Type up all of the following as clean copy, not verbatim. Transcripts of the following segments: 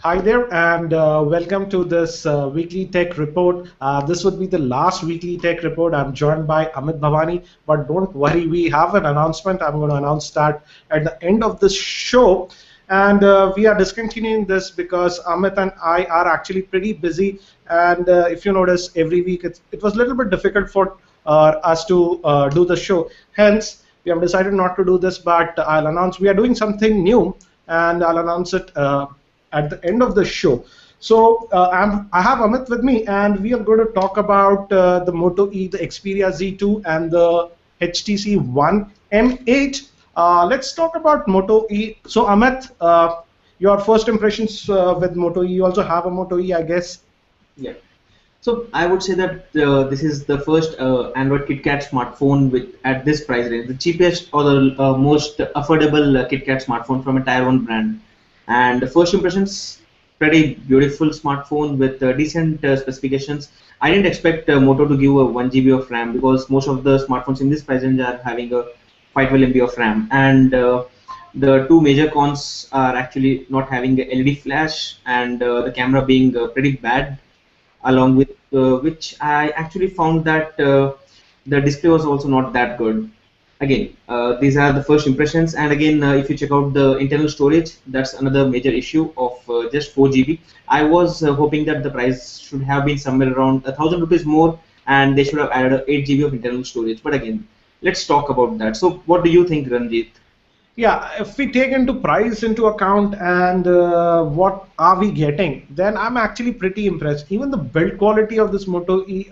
Hi there, and welcome to this weekly tech report. This would be the last weekly tech report. I'm joined by Amit Bhavani, but don't worry, we have an announcement. I'm going to announce that at the end of this show. And we are discontinuing this because Amit and I are actually pretty busy. And if you notice, every week it was a little bit difficult for us to do the show. Hence, we have decided not to do this, but I'll announce we are doing something new, and I'll announce it at the end of the show. So I have Amit with me, and we are going to talk about the Moto E, the Xperia Z2, and the HTC One M8. Let's talk about Moto E. So Amit, your first impressions with Moto E. You also have a Moto E, I guess. Yeah. So I would say that this is the first Android KitKat smartphone with at this price range, the cheapest or the most affordable KitKat smartphone from a Tier 1 brand. And the first impressions, pretty beautiful smartphone with decent specifications. I didn't expect Moto to give a 1 GB of RAM because most of the smartphones in this price range are having a 512 MB of RAM. And the two major cons are actually not having a LED flash and the camera being pretty bad, along with which I actually found that the display was also not that good. Again, these are the first impressions, and again, if you check out the internal storage, that's another major issue of just 4 GB. I was hoping that the price should have been somewhere around 1,000 rupees more, and they should have added a 8 GB of internal storage. But again, let's talk about that. So, what do you think, Ranjit? Yeah, if we take into price into account and what are we getting, then I'm actually pretty impressed. Even the build quality of this Moto E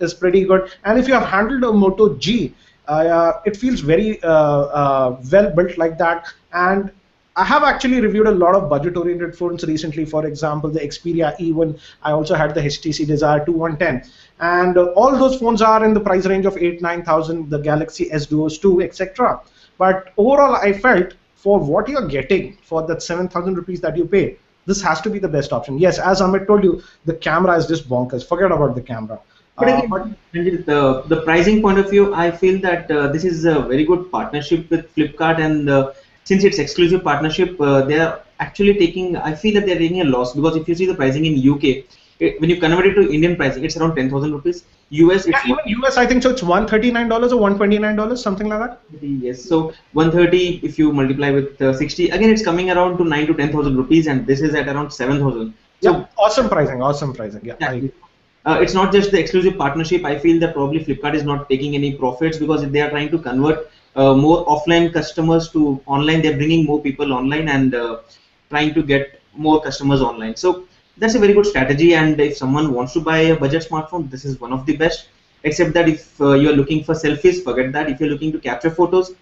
is pretty good. And if you have handled a Moto G, it feels very well built like that. And I have actually reviewed a lot of budget-oriented phones recently. For example, the Xperia E1. I also had the HTC Desire 2110, and all those phones are in the price range of 8-9 thousand. The Galaxy S Duos 2, etc. But overall, I felt for what you're getting for that 7,000 rupees that you pay, this has to be the best option. Yes, as Amit told you, the camera is just bonkers. Forget about the camera. But again, Ranjit, the pricing point of view, I feel that this is a very good partnership with Flipkart, and since it's exclusive partnership, they are actually taking. I feel that they're taking a loss because if you see the pricing in UK, when you convert it to Indian pricing, it's around 10,000 rupees. US, Yeah, it's even US, I think so. It's $139 or $129, something like that. 130, yes. So 130, if you multiply with 60, again it's coming around to 9 to 10,000 rupees, and this is at around 7,000. Yeah, So awesome pricing, awesome pricing. Yeah, yeah, I agree. it's not just the exclusive partnership. I feel that probably Flipkart is not taking any profits because they are trying to convert more offline customers to online. They're bringing more people online and trying to get more customers online. So that's a very good strategy. And if someone wants to buy a budget smartphone, this is one of the best. Except that if you're looking for selfies, forget that. If you're looking to capture photos,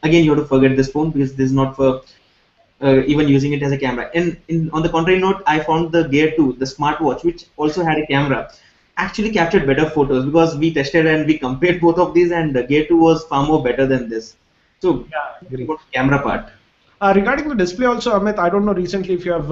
again you have to forget this phone because this is not for even using it as a camera. And on the contrary note, I found the Gear 2, the smartwatch, which also had a camera, actually captured better photos because we tested and we compared both of these, and the Gear 2 was far more better than this. So, Yeah, I agree. about the camera part. Regarding the display also, Amit, I don't know recently if you have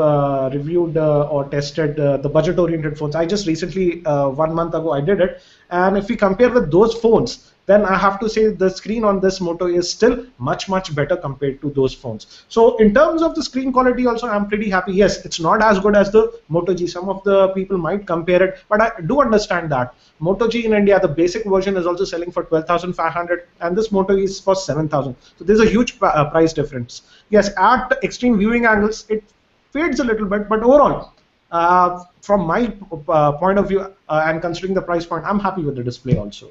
reviewed or tested the budget-oriented phones. I just recently, 1 month ago, I did it. And if we compare with those phones, then I have to say the screen on this Moto is still much, much better compared to those phones. So in terms of the screen quality also, I'm pretty happy. Yes, it's not as good as the Moto G. Some of the people might compare it, but I do understand that. Moto G in India, the basic version is also selling for 12,500, and this Moto E is for 7,000. So there's a huge price difference. Yes, at extreme viewing angles, it fades a little bit, but overall, from my point of view and considering the price point, I'm happy with the display also.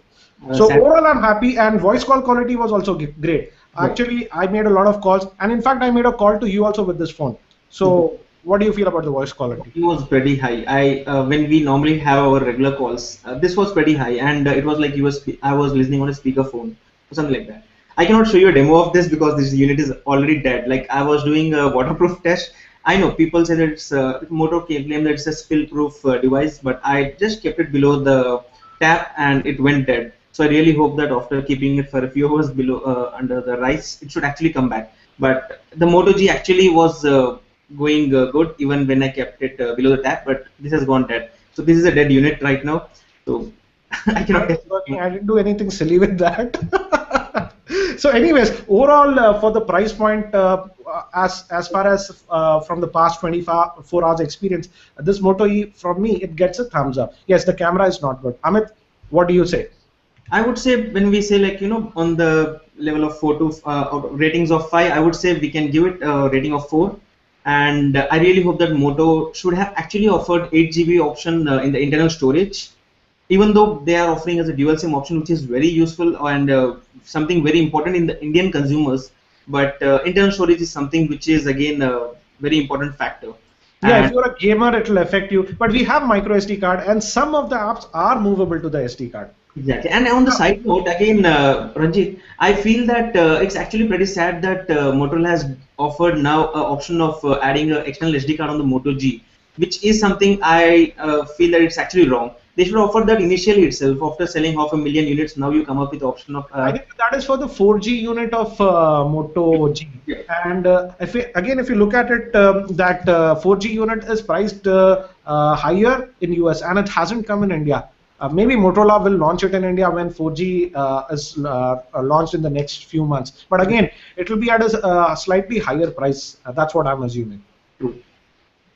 So Sad. overall, I'm happy, and voice call quality was also great. Yeah. Actually, I made a lot of calls, and in fact, I made a call to you also with this phone. So, what do you feel about the voice quality? It was pretty high. I when we normally have our regular calls, this was pretty high, and it was like I was listening on a speakerphone or something like that. I cannot show you a demo of this because this unit is already dead. Like I was doing a waterproof test. I know people say that it's Moto claim that it's a spill-proof device, but I just kept it below the tap and it went dead. So I really hope that after keeping it for a few hours below under the rice, it should actually come back. But the Moto G actually was going good even when I kept it below the tap, but this has gone dead. So this is a dead unit right now. So I cannot Mine is test working. it. I didn't do anything silly with that. So, anyways, overall for the price point, as far as from the past 24 hours experience, this Moto E from me it gets a thumbs up. Yes, the camera is not good. Amit, what do you say? I would say when we say like on the level of ratings of 5, I would say we can give it a rating of 4. And I really hope that Moto should have actually offered 8 GB option in the internal storage, even though they are offering as a dual SIM option, which is very useful and something very important in the Indian consumers. But internal storage is something which is again a very important factor. Yeah, if And you're a gamer, it will affect you. But we have micro SD card, and some of the apps are movable to the SD card. exactly. And on the side note, again, Ranjit, I feel that it's actually pretty sad that Motorola has offered now an option of adding an external SD card on the Moto G, which is something I feel that it's actually wrong. They should offer that initially itself. After selling 500,000 units, now you come up with the option of. I think that is for the 4G unit of Moto G. Yeah. And if you look at it, that 4G unit is priced higher in US, and it hasn't come in India. Maybe Motorola will launch it in India when 4G is launched in the next few months. But again, it will be at a slightly higher price. That's what I'm assuming. True.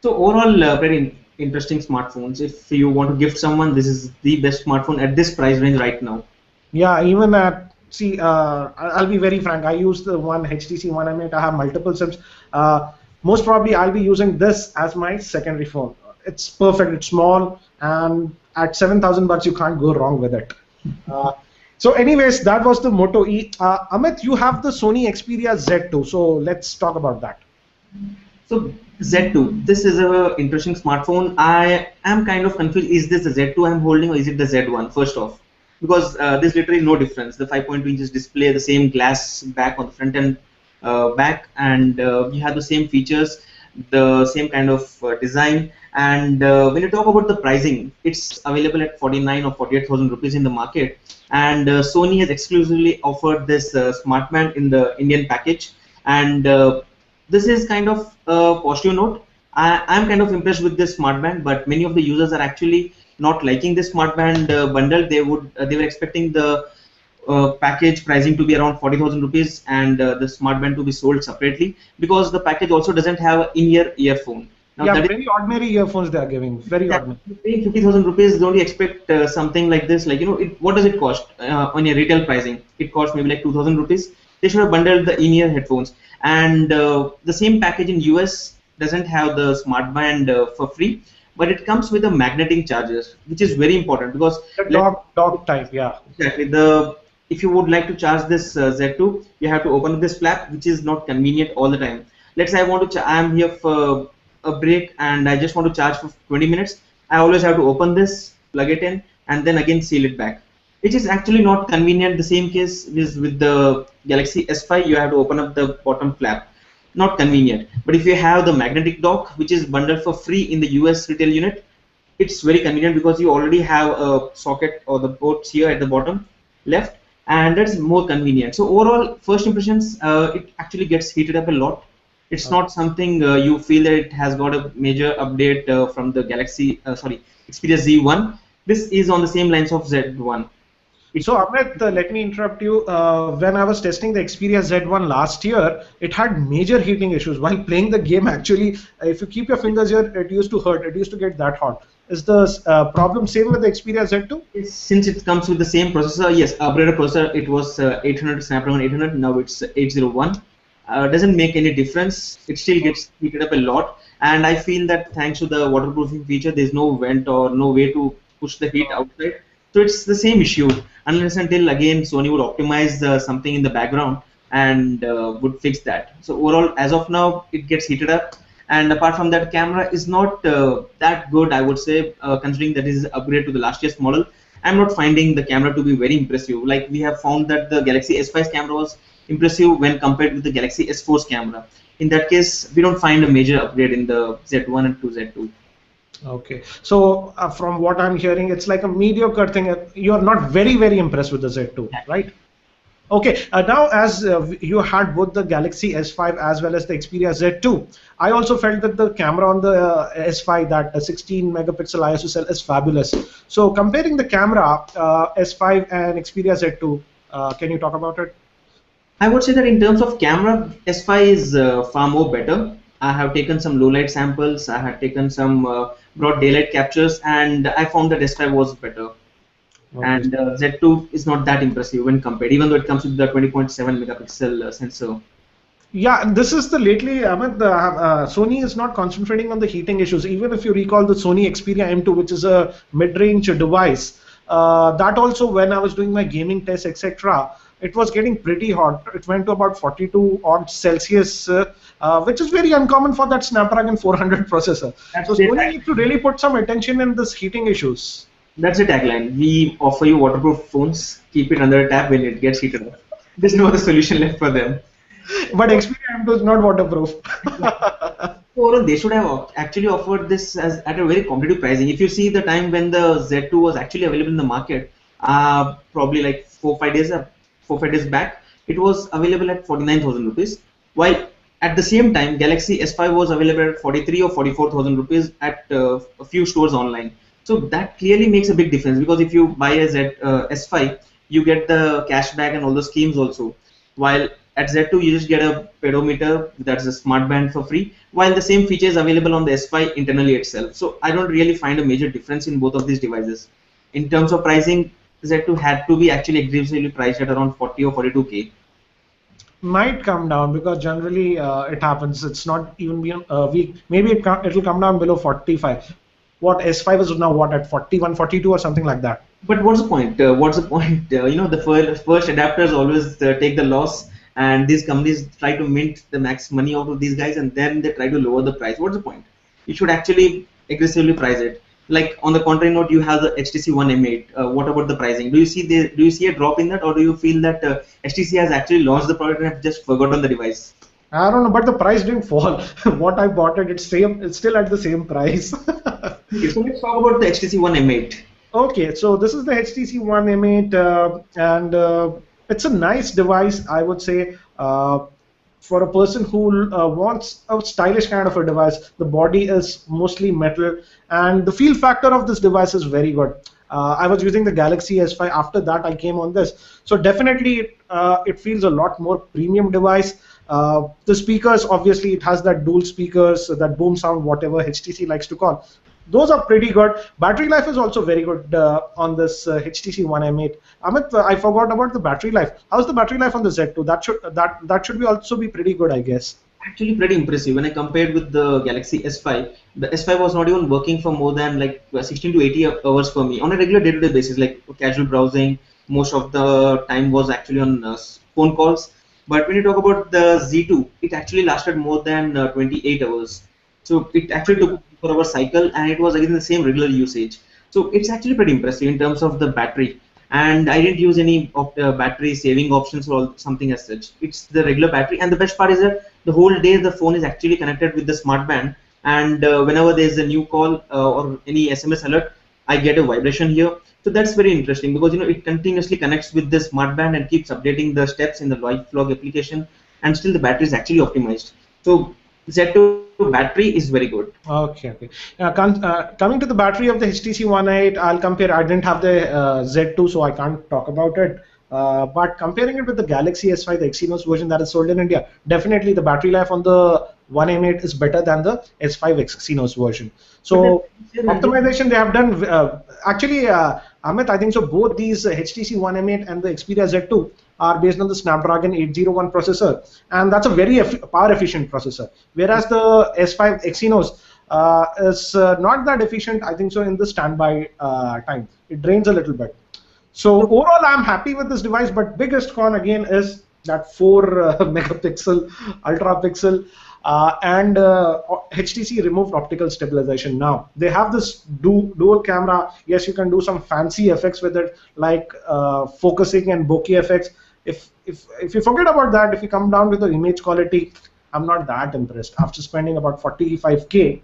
So overall, very interesting smartphones. If you want to gift someone, this is the best smartphone at this price range right now. Yeah, even at see, I'll be very frank. I use the one HTC One M8. I have multiple SIMs. Most probably, I'll be using this as my secondary phone. It's perfect. It's small, and at 7,000 bucks, you can't go wrong with it. So, anyways, that was the Moto E. Amit, you have the Sony Xperia Z2. So let's talk about that. So Z2, this is a interesting smartphone. I am kind of confused. Is this the Z2 I'm holding, or is it the Z1? First off, because there's literally no difference. The 5.2 inches display, the same glass back on the front and back, and you have the same features, the same kind of design. And when you talk about the pricing, it's available at 49 or 48,000 rupees in the market. And Sony has exclusively offered this smart band in the Indian package. And this is kind of a positive note. I'm kind of impressed with this smart band, but many of the users are actually not liking this smart band bundle. They were expecting the package pricing to be around 40,000 rupees and the smart band to be sold separately, because the package also doesn't have an in-ear earphone. Now Yeah, that very ordinary earphones they are giving. Very that ordinary. paying 50,000 rupees, don't you expect something like this? Like, what does it cost on your retail pricing? It costs maybe like 2,000 rupees. They should have bundled the in-ear headphones. And the same package in US doesn't have the smart band for free, but it comes with a magnetic charger, which is very important because The dog type, yeah. exactly if you would like to charge this Z2, you have to open this flap, which is not convenient all the time. Let's say I'm here for a break and I just want to charge for 20 minutes. I always have to open this, plug it in, and then again seal it back, which is actually not convenient. The same case is with the Galaxy S5. You have to open up the bottom flap, not convenient. But if you have the magnetic dock, which is bundled for free in the US retail unit, it's very convenient because you already have a socket or the ports here at the bottom left, and that's more convenient. So overall, first impressions, it actually gets heated up a lot. It's not something you feel that it has got a major update from the Xperia Z1. This is on the same lines of Z1. So Amit, let me interrupt you. When I was testing the Xperia Z1 last year, it had major heating issues while playing the game. Actually, if you keep your fingers here, it used to hurt. It used to get that hot. Is the problem same with the Xperia Z2? Since it comes with the same processor, yes, upgraded processor. It was 800 Snapdragon 800. Now it's 801. Doesn't make any difference. It still gets heated up a lot, and I feel that thanks to the waterproofing feature, there's no vent or no way to push the heat outside. So it's the same issue unless until again Sony would optimize something in the background and would fix that. So overall, as of now, it gets heated up. And apart from that, camera is not that good, I would say, considering that is an upgrade to the last year's model. I'm not finding the camera to be very impressive. Like we have found that the Galaxy S5's camera was impressive when compared with the Galaxy S4's camera. In that case, we don't find a major upgrade in the Z1 and 2 Z2. Okay, so from what I'm hearing, it's like a mediocre thing. You're not very, very impressed with the Z2, right? Okay, now as you had both the Galaxy S5 as well as the Xperia Z2, I also felt that the camera on the S5, that 16 megapixel ISO is fabulous. So comparing the camera S5 and Xperia Z2, can you talk about it? I would say that in terms of camera, S5 is far more better. I have taken some low light samples, I have taken some broad daylight captures, and I found that S5 was better. Okay. And Z2 is not that impressive when compared, even though it comes with the 20.7 megapixel sensor. Yeah, and this is the lately, Amit, Sony is not concentrating on the heating issues. Even if you recall the Sony Xperia M2, which is a mid-range device, that also when I was doing my gaming tests, etc., it was getting pretty hot. It went to about 42 odd Celsius, which is very uncommon for that Snapdragon 400 processor. So That's it. Sony need to really put some attention in this heating issues. That's the tagline. We offer you waterproof phones. Keep it under a tap when it gets heated up. There's no other solution left for them. But Xperia M2 is not waterproof. Overall, they should have actually offered this as at a very competitive pricing. If you see the time when the Z2 was actually available in the market, probably like 4 5 days back, it was available at 49,000 rupees. While at the same time, Galaxy S5 was available at 43 or 44,000 rupees at a few stores online. So that clearly makes a big difference, because if you buy a S5, you get the cashback and all the schemes also. While at Z2, you just get a pedometer, that's a smart band for free, while the same feature is available on the S5 internally itself. So I don't really find a major difference in both of these devices. In terms of pricing, Z2 had to be actually aggressively priced at around 40 or 42K. Might come down because generally it happens. It's not even beyond a week. Maybe it'll come down below 45. What S5 is now what at 41, 42 or something like that. But what's the point? What's the point? The first adapters always take the loss, and these companies try to mint the max money out of these guys, and then they try to lower the price. What's the point? You should actually aggressively price it. Like on the contrary note, you have the HTC One M8. What about the pricing? Do you see a drop in that, or do you feel that HTC has actually launched the product and have just forgotten the device? I don't know, but the price didn't fall. What I bought it, it's same. It's still at the same price. Okay, so let's talk about the HTC One M8. Okay, so this is the HTC One M8, and it's a nice device, I would say, for a person who wants a stylish kind of a device. The body is mostly metal, and the feel factor of this device is very good. I was using the Galaxy S5. After that, I came on this. So definitely, it feels a lot more premium device. The speakers, obviously, it has that dual speakers, that boom sound, whatever HTC likes to call. Those are pretty good. Battery life is also very good on this HTC One M8. Amit, I forgot about the battery life. How's the battery life on the Z2? That should be also be pretty good, I guess. Actually pretty impressive. When I compared with the Galaxy S5, the S5 was not even working for more than like 16 to 80 hours for me on a regular day-to-day basis, like casual browsing. Most of the time was actually on phone calls. But when you talk about the Z2, it actually lasted more than 28 hours. So it actually took a 4 hour cycle, and it was again the same regular usage. So it's actually pretty impressive in terms of the battery. And I didn't use any of the battery saving options or something as such. It's the regular battery, and the best part is that the whole day the phone is actually connected with the smart band, and whenever there's a new call or any SMS alert, I get a vibration here. So that's very interesting, because it continuously connects with the smart band and keeps updating the steps in the live log application, and still the battery is actually optimized. So Z2 battery is very good. Okay, okay. Coming to the battery of the HTC One 8, I'll compare. I didn't have the Z2, so I can't talk about it. But comparing it with the Galaxy S5, the Exynos version that is sold in India, definitely the battery life on the One M8 is better than the S5 Exynos version. So optimization they have done. Actually, Amit, I think so. Both these HTC One M8 and the Xperia Z2 are based on the Snapdragon 801 processor, and that's a very power efficient processor. Whereas the S5 Exynos is not that efficient, I think so, in the standby time. It drains a little bit. So overall, I'm happy with this device, but biggest con again is that 4 megapixel ultra pixel, and HTC removed optical stabilization. Now they have this dual camera. Yes, you can do some fancy effects with it, like focusing and bokeh effects. If you forget about that, if you come down to the image quality, I'm not that impressed. After spending about 45K,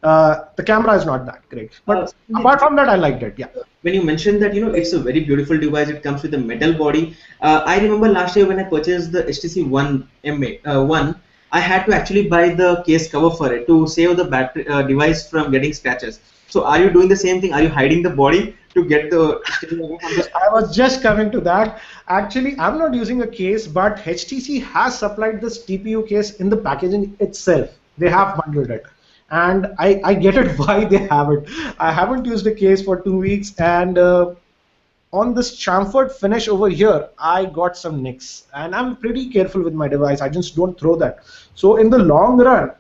the camera is not that great. But apart from that, I liked it. Yeah. When you mentioned that it's a very beautiful device, it comes with a metal body. I remember last year when I purchased the HTC One M8 I had to actually buy the case cover for it to save the battery device from getting scratches. So are you doing the same thing? Are you hiding the body to get the stay away from the I was just coming to that. Actually, I'm not using a case, but HTC has supplied this TPU case in the packaging itself. They have bundled it. And I get it why they have it. I haven't used a case for 2 weeks, and on this chamfered finish over here, I got some nicks, and I'm pretty careful with my device. I just don't throw that. So in the long run,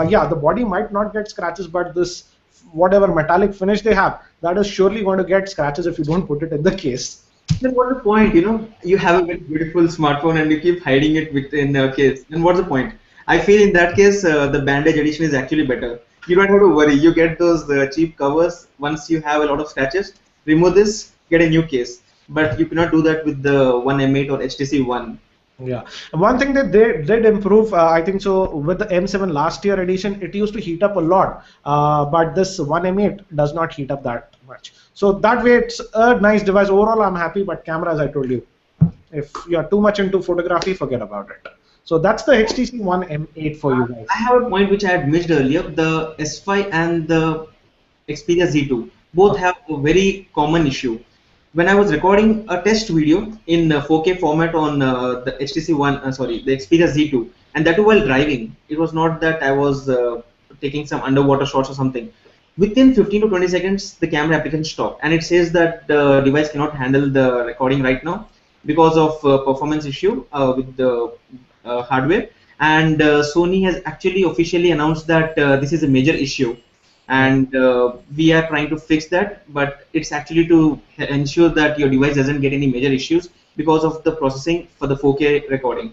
yeah, the body might not get scratches, but this whatever metallic finish they have, that is surely going to get scratches if you don't put it in the case. Then what's the point? You have a very beautiful smartphone and you keep hiding it within a case. Then what's the point? I feel in that case, the bandage edition is actually better. You don't have to worry. You get those cheap covers. Once you have a lot of scratches, remove this, get a new case. But you cannot do that with the One M8 or HTC One. Yeah, one thing that they did improve, I think so, with the M7 last year edition, it used to heat up a lot, but this One M8 does not heat up that much. So that way, it's a nice device. Overall, I'm happy, but camera, as I told you, if you're too much into photography, forget about it. So that's the HTC One M8 for you guys. I have a point which I had missed earlier. The S5 and the Xperia Z2 both have a very common issue. When I was recording a test video in 4K format on the HTC One, the Xperia Z2, and that too while driving, it was not that I was taking some underwater shots or something. Within 15 to 20 seconds, the camera application stopped, and it says that the device cannot handle the recording right now because of performance issue with the hardware. And Sony has actually officially announced that this is a major issue, and we are trying to fix that, but it's actually to ensure that your device doesn't get any major issues because of the processing for the 4K recording.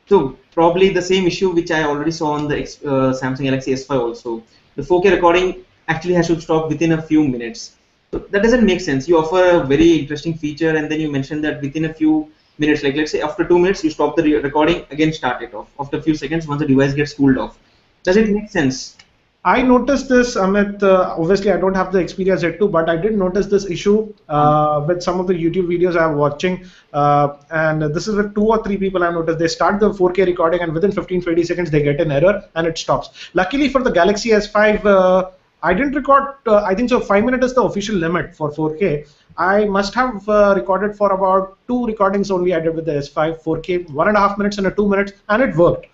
So probably the same issue which I already saw on the Samsung Galaxy S5 also. The 4K recording actually has to stop within a few minutes. So that doesn't make sense. You offer a very interesting feature, and then you mention that within a few minutes, like let's say after 2 minutes, you stop the recording, again start it off after a few seconds once the device gets cooled off. Does it make sense? I noticed this, Amit. Obviously, I don't have the Xperia Z2, but I did notice this issue with some of the YouTube videos I'm watching. And this is with 2 or 3 people I've noticed. They start the 4K recording, and within 15-20 seconds, they get an error and it stops. Luckily for the Galaxy S5, I didn't record, I think so, 5 minutes is the official limit for 4K. I must have recorded for about 2 recordings only I did with the S5, 4K, 1.5 minutes and 2 minutes, and it worked.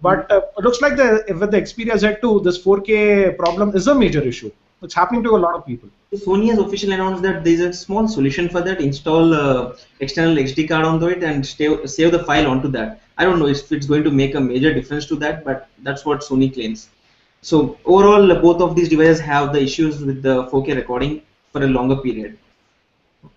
But it looks like with the Xperia Z2, this 4K problem is a major issue. It's happening to a lot of people. Sony has officially announced that there is a small solution for that. Install external HD card onto it and save the file onto that. I don't know if it's going to make a major difference to that, but that's what Sony claims. So overall, both of these devices have the issues with the 4K recording for a longer period.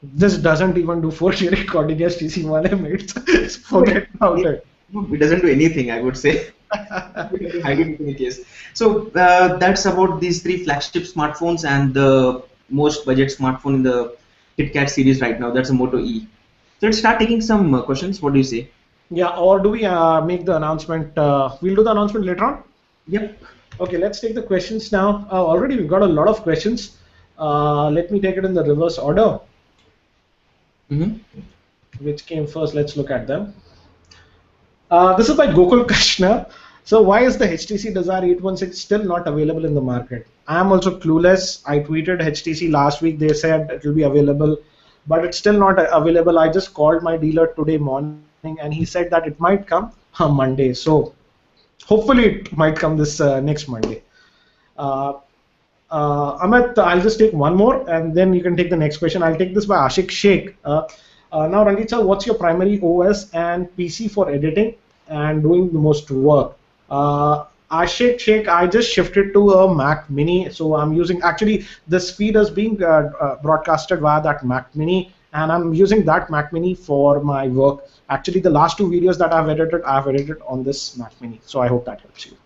This doesn't even do 4K recording as HTC One M8. Forget about it. It doesn't do anything, I would say. Hide it in any case. So that's about these 3 flagship smartphones and the most budget smartphone in the KitKat series right now. That's a Moto E. So let's start taking some questions. What do you say? Yeah, or do we make the announcement? We'll do the announcement later on? Yep. Okay, let's take the questions now. Already we've got a lot of questions. Let me take it in the reverse order. Which came first? Let's look at them. This is by Gokul Krishna. So why is the HTC Desire 816 still not available in the market? I am also clueless. I tweeted HTC last week. They said it will be available, but it's still not available. I just called my dealer today morning, and he said that it might come on Monday. So hopefully it might come this next Monday. Amit, I'll just take one more, and then you can take the next question. I'll take this by Ashik Sheikh. Now, Ranjit sir, what's your primary OS and PC for editing and doing the most work? Ashik Sheikh, I just shifted to a Mac Mini, so I'm using, actually this feed is being broadcasted via that Mac Mini, and I'm using that Mac Mini for my work. Actually, the last 2 videos that I've edited on this Mac Mini, so I hope that helps you.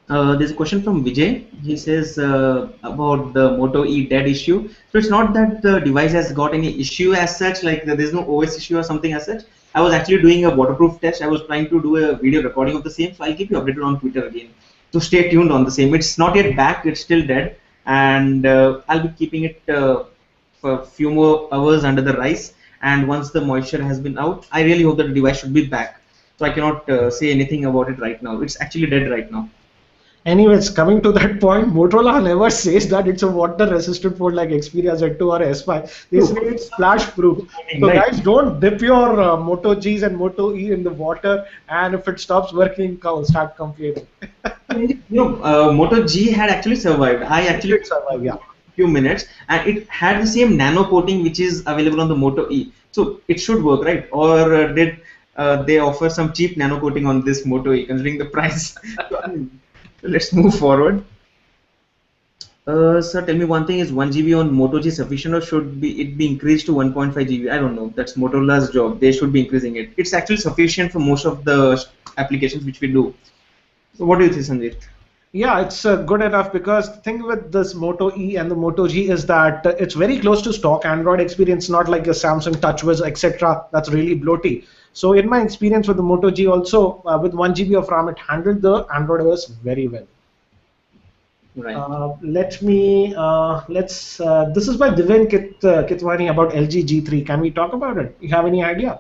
There's a question from Vijay. He says about the Moto E dead issue. So it's not that the device has got any issue as such, like there's no OS issue or something as such. I was actually doing a waterproof test. I was trying to do a video recording of the same, so I'll keep you updated on Twitter again. So stay tuned on the same. It's not yet back, it's still dead, and I'll be keeping it for a few more hours under the rice, and once the moisture has been out, I really hope that the device should be back. So I cannot say anything about it right now. It's actually dead right now. Anyways, coming to that point, Motorola never says that it's a water-resistant phone like Xperia Z2 or S5. They say True. it's splash-proof. So Right. guys, don't dip your Moto Gs and Moto E in the water, and if it stops working, start complaining. Moto G had actually survived. I It actually did survive, yeah. few minutes, and it had the same nano coating which is available on the Moto E. So it should work, right? Or did they offer some cheap nano coating on this Moto E, considering the price? Let's move forward. Sir, tell me one thing: is 1 GB on Moto G sufficient, or should it be increased to 1.5 GB? I don't know. That's Motorola's job. They should be increasing it. It's actually sufficient for most of the applications which we do. So, what do you think, Sanjay? Yeah, it's good enough because the thing with this Moto E and the Moto G is that it's very close to stock Android experience, not like a Samsung TouchWiz, etc. That's really bloaty. So in my experience with the Moto G also, with 1 GB of RAM, it handled the Android OS very well. Right. This is by Divyan Kitwani about LG G3. Can we talk about it? You have any idea?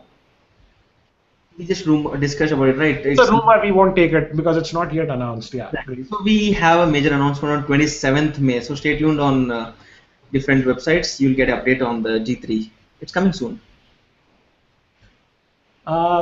We just discuss about it, right? It's a rumor, we won't take it because it's not yet announced. Yeah. So we have a major announcement on 27th May. So stay tuned on different websites. You'll get update on the G3. It's coming soon.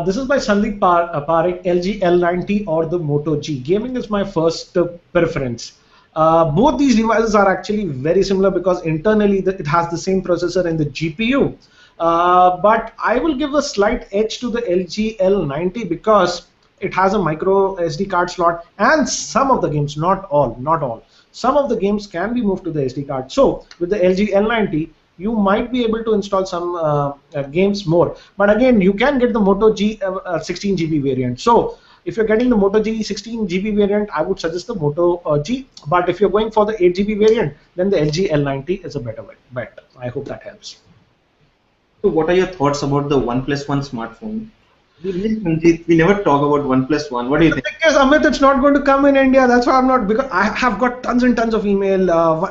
This is by Sandeep Parekh, LG L90 or the Moto G. Gaming is my first preference. Both these devices are actually very similar because internally it has the same processor in the GPU. But I will give a slight edge to the LG L90 because it has a micro SD card slot and some of the games, not all, some of the games can be moved to the SD card. So with the LG L90, you might be able to install some games more. But again, you can get the Moto G 16 GB variant. So if you're getting the Moto G 16 GB variant, I would suggest the Moto G. But if you're going for the 8 GB variant, then the LG L90 is a better bet. I hope that helps. So what are your thoughts about the OnePlus One smartphone? We never talk about OnePlus One. What do you think? Because Amit, it's not going to come in India. That's why I'm not. Because I have got tons and tons of email.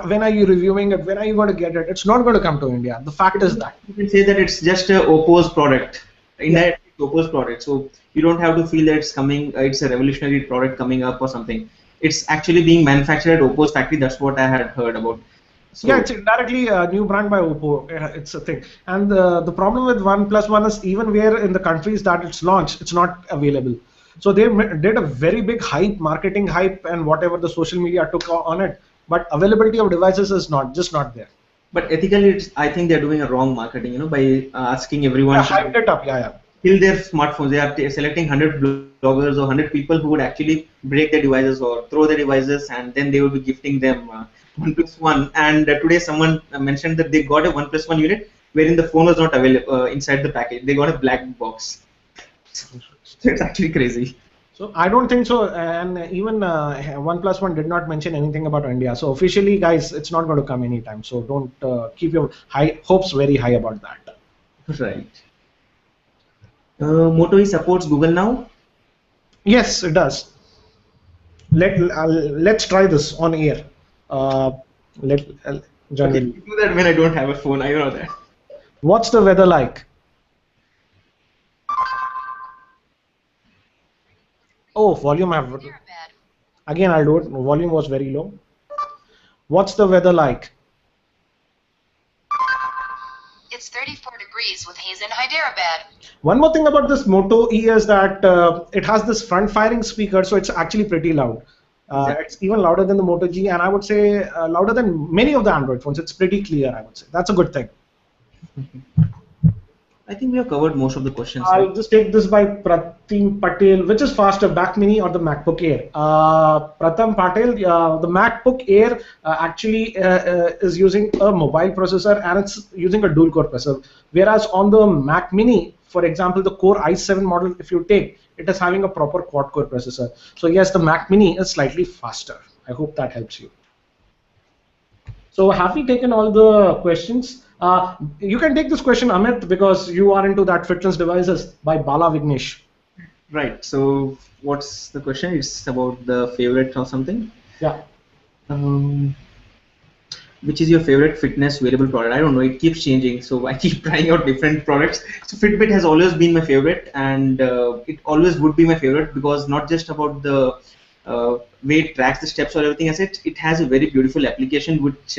When are you reviewing it? When are you going to get it? It's not going to come to India. The fact is that you can say that it's just a Oppo's product. Indirectly, it's Oppo's product. So you don't have to feel that it's coming. It's a revolutionary product coming up or something. It's actually being manufactured at Oppo's factory. That's what I had heard about. So, yeah, it's indirectly a new brand by Oppo. It's a thing. And the problem with OnePlus One is even where in the countries that it's launched, it's not available. So they did a very big hype, marketing hype, and whatever the social media took on it. But availability of devices is not there. But ethically, I think they're doing a wrong marketing. By asking everyone. Yeah, hyped it up. Yeah. Kill their smartphones. They are selecting 100 bloggers or 100 people who would actually break their devices or throw their devices, and then they will be gifting them OnePlus One. And today someone mentioned that they got a OnePlus One unit wherein the phone was not available inside the package. They got a black box. So it's actually crazy. So I don't think so, and even OnePlus One did not mention anything about India. So officially, guys, it's not going to come anytime. So don't keep your hopes very high about that. Right. Moto E supports Google now? Yes, it does. Let's try this on air. Let Okay, you do that when I don't have a phone. I know that. What's the weather like? Oh, volume have again. I'll do it. Volume was very low. What's the weather like? It's 34 degrees with haze in Hyderabad. One more thing about this Moto E is that it has this front-firing speaker, so it's actually pretty loud. It's even louder than the Moto G, and I would say louder than many of the Android phones. It's pretty clear, I would say. That's a good thing. I think we have covered most of the questions. I'll just take this by Pratim Patel. Which is faster, Mac Mini or the MacBook Air? Pratham Patel, the MacBook Air actually is using a mobile processor and it's using a dual-core processor. Whereas on the Mac Mini, for example, the Core i7 model, if you take, it is having a proper quad-core processor. So yes, the Mac Mini is slightly faster. I hope that helps you. So have we taken all the questions? You can take this question, Amit, because you are into that fitness devices by Bala Vignesh. Right. So what's the question? It's about the favorite or something? Yeah. Which is your favorite fitness wearable product? I don't know. It keeps changing, so I keep trying out different products. So Fitbit has always been my favorite, and it always would be my favorite because not just about the way it tracks the steps or everything. As it has a very beautiful application which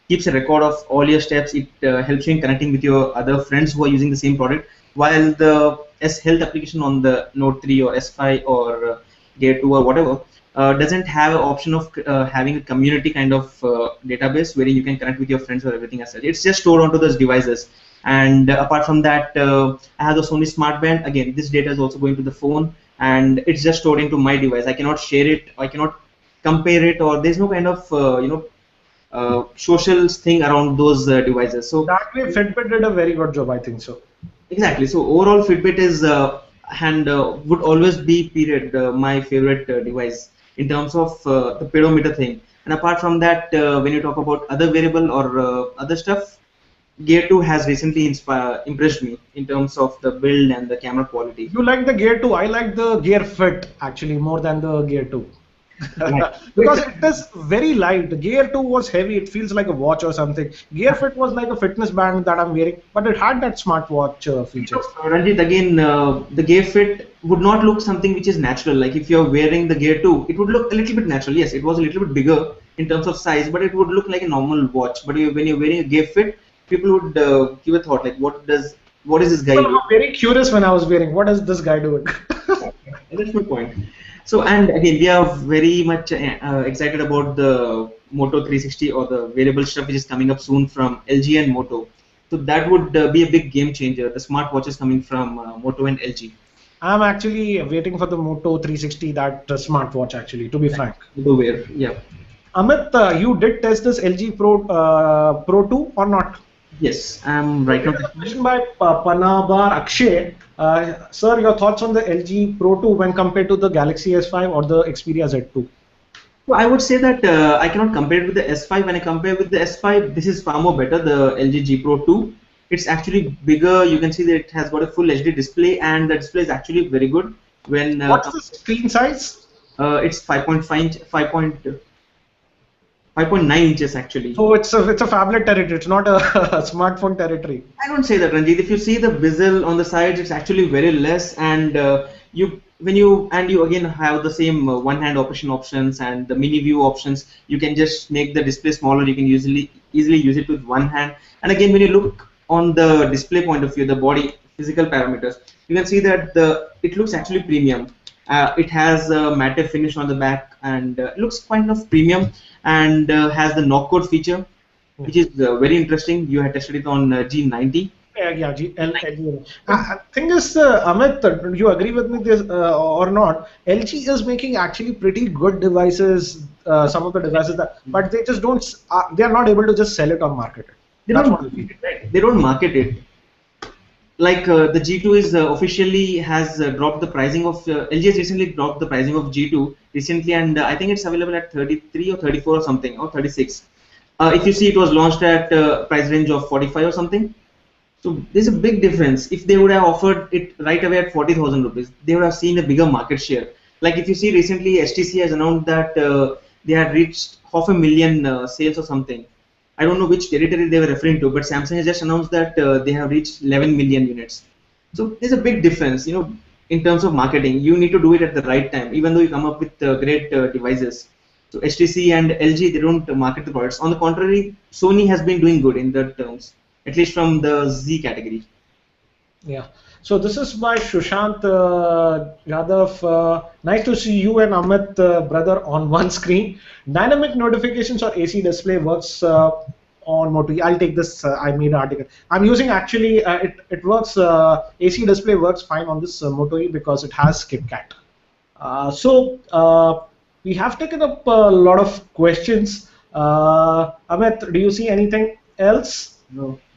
keeps a record of all your steps. It helps you in connecting with your other friends who are using the same product. While the S Health application on the Note 3 or S5 or Gear 2 or whatever doesn't have an option of having a community kind of database where you can connect with your friends or everything as such. It's just stored onto those devices. And apart from that, I have the Sony Smart Band. Again, this data is also going to the phone, and it's just stored into my device. I cannot share it. I cannot compare it, or there's no kind of social thing around those devices. So that way, Fitbit did a very good job, I think so. exactly. So overall, Fitbit is and would always be period my favorite device in terms of the pedometer thing. And apart from that, when you talk about other variable or other stuff, Gear 2 has recently impressed me in terms of the build and the camera quality. You like the Gear 2? I like the Gear Fit actually more than the Gear 2. Because it is very light. The Gear 2 was heavy, it feels like a watch or something. Gear Fit was like a fitness band that I'm wearing, but it had that smartwatch features. Ranjit, again, the Gear Fit would not look something which is natural. Like if you're wearing the Gear 2, it would look a little bit natural. Yes, it was a little bit bigger in terms of size, but it would look like a normal watch. But when you're wearing a Gear Fit, people would give a thought like, what is this guy doing? I'm very curious when I was wearing, what is this guy doing? That's my point. So, and again, we are very much excited about the Moto 360 or the wearable stuff which is coming up soon from LG and Moto. So that would be a big game changer. The smartwatches coming from Moto and LG. I'm actually waiting for the Moto 360, that smartwatch actually, to be frank. Yeah. Amit, you did test this LG Pro 2 or not? Yes, I'm right now. Question by Panabar Akshay. Sir, your thoughts on the LG Pro 2 when compared to the Galaxy S5 or the Xperia Z2? Well, I would say that I cannot compare it with the S5. When I compare with the S5, this is far more better, the LG G Pro 2. It's actually bigger. You can see that it has got a full HD display, and the display is actually very good. When what's the screen size? It's 5.9 inches actually. So it's a phablet territory. It's not a smartphone territory. I don't say that, Ranjit. If you see the bezel on the sides, it's actually very less, and you again have the same one-hand operation options and the mini view options. You can just make the display smaller. You can easily use it with one hand. And again, when you look on the display point of view, the body physical parameters, you can see that it looks actually premium. It has a matte finish on the back, and it looks kind of premium, and has the knock code feature, which is very interesting. You had tested it on G90. Yeah, thing is, Amit, do you agree with me this or not? LG is making actually pretty good devices, some of the devices but they just don't. They are not able to just sell it or market it. They don't market it. Like the G2 is officially has dropped the pricing of LG has recently dropped the pricing of G2 recently, and I think it's available at 33 or 34 or something, or 36. If you see, it was launched at price range of 45 or something. So there's a big difference. If they would have offered it right away at 40,000 rupees, they would have seen a bigger market share. Like if you see recently, HTC has announced that they had reached 500,000 sales or something. I don't know which territory they were referring to, but Samsung has just announced that they have reached 11 million units. So there's a big difference, in terms of marketing. You need to do it at the right time, even though you come up with great devices. So HTC and LG, they don't market the products. On the contrary, Sony has been doing good in that terms, at least from the Z category. Yeah. So this is by Shushant Yadav. Nice to see you and Amit, brother, on one screen. Dynamic notifications or AC display works on Moto E. I'll take this. I made an article. I'm using actually. It works. AC display works fine on this Moto E because it has KitKat. We have taken up a lot of questions. Amit, do you see anything else?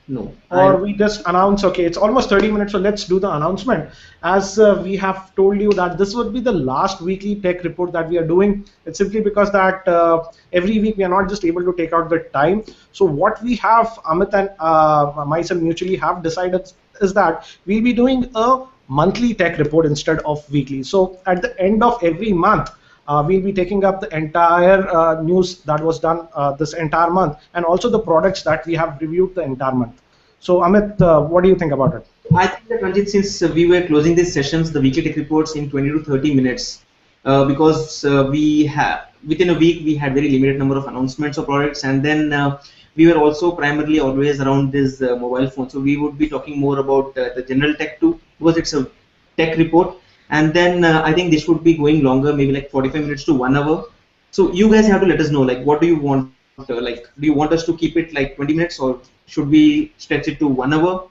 No. Or we just announce, okay, it's almost 30 minutes, so let's do the announcement. As we have told you that this would be the last weekly tech report that we are doing. It's simply because that every week we are not just able to take out the time. So what we have, Amit and myself mutually have decided is that we'll be doing a monthly tech report instead of weekly. So at the end of every month, we'll be taking up the entire news that was done this entire month, and also the products that we have reviewed the entire month. So Amit, what do you think about it? I think that, Ranjit, since we were closing these sessions, the weekly tech reports in 20 to 30 minutes, because we have within a week we had very limited number of announcements of products, and then we were also primarily always around this mobile phone. So we would be talking more about the general tech too, because it's a tech report. And then I think this would be going longer, maybe like 45 minutes to 1 hour. So you guys have to let us know, like, what do you want? Like, do you want us to keep it like 20 minutes, or should we stretch it to 1 hour?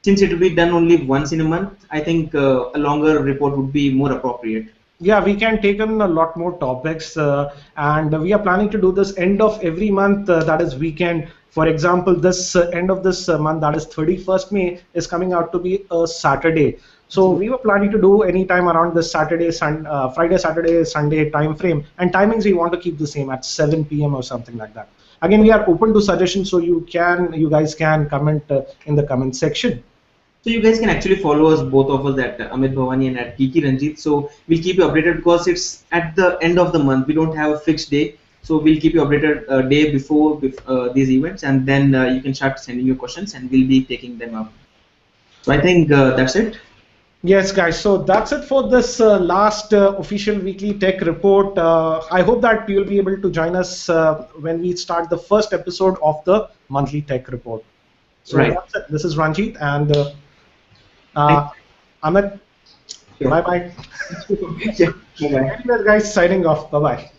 Since it will be done only once in a month, I think a longer report would be more appropriate. Yeah, we can take on a lot more topics, and we are planning to do this end of every month. That is weekend. For example, this end of this month, that is 31st May, is coming out to be a Saturday. So we were planning to do any time around this Friday, Saturday, Sunday time frame, and timings we want to keep the same at 7 p.m. or something like that. Again, we are open to suggestions, so you guys can comment in the comment section. So you guys can actually follow us, both of us, at Amit Bhavani and at Kiki Ranjit. So we'll keep you updated because it's at the end of the month. We don't have a fixed day. So we'll keep you updated a day before these events, and then you can start sending your questions, and we'll be taking them up. So I think that's it. Yes, guys. So that's it for this last official weekly tech report. I hope that you'll be able to join us when we start the first episode of the monthly tech report. So Right. that's it. This is Ranjit and Amit. Sure. Bye bye. Yeah. Bye-bye. Anyways, guys, signing off. Bye bye.